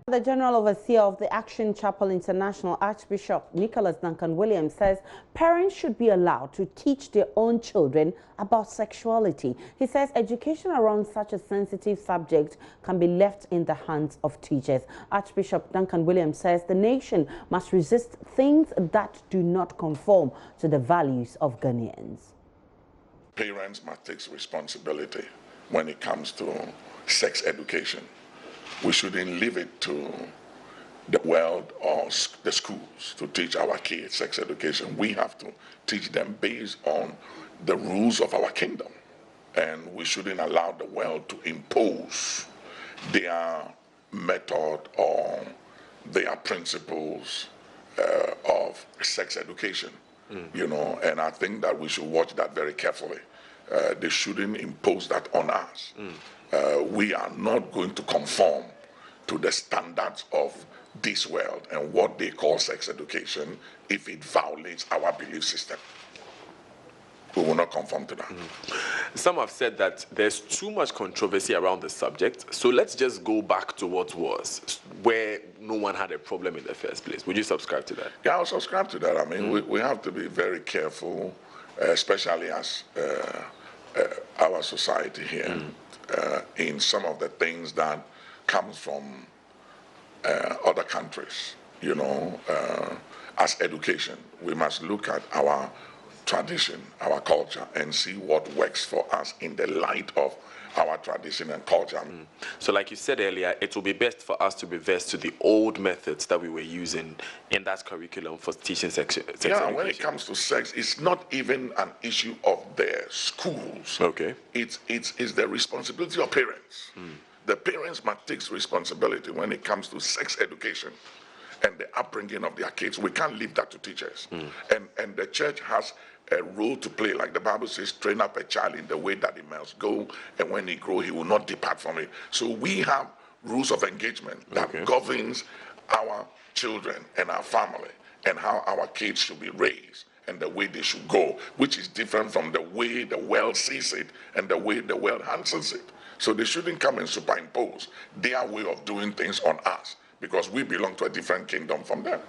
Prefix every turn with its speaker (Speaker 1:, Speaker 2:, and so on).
Speaker 1: The General Overseer of the Action Chapel International, Archbishop Duncan-Williams, says parents should be allowed to teach their own children about sexuality. He says education around such a sensitive subject can be left in the hands of teachers. Archbishop Duncan-Williams says the nation must resist things that do not conform to the values of Ghanaians.
Speaker 2: Parents must take responsibility when it comes to sex education. We shouldn't leave it to the world or the schools to teach our kids sex education. We have to teach them based on the rules of our kingdom. And we shouldn't allow the world to impose their method or their principles of sex education. You know, and I think that we should watch that very carefully. They shouldn't impose that on us. We are not going to conform to the standards of this world and what they call sex education if it violates our belief system. We will not conform to that.
Speaker 3: Some have said that there's too much controversy around the subject, so let's just go back to what was, where no one had a problem in the first place. Would you subscribe to that?
Speaker 2: Yeah, I'll subscribe to that. I mean, we have to be very careful, especially as our society here, in some of the things that comes from other countries. You know, as education, we must look at our tradition, our culture, and see what works for us in the light of our tradition and culture.
Speaker 3: So like you said earlier, it will be best for us to revert to the old methods that we were using in that curriculum for teaching sex education.
Speaker 2: When it comes to sex, it's not even an issue of the schools.
Speaker 3: Okay.
Speaker 2: It's the responsibility of parents. The parents must take responsibility when it comes to sex education and the upbringing of their kids. We can't leave that to teachers. And the church has a role to play. Like the Bible says, train up a child in the way that he must go, and when he grows, he will not depart from it. So we have rules of engagement that governs our children and our family and how our kids should be raised and the way they should go, which is different from the way the world sees it and the way the world handles it. So they shouldn't come and superimpose their way of doing things on us, because we belong to a different kingdom from them.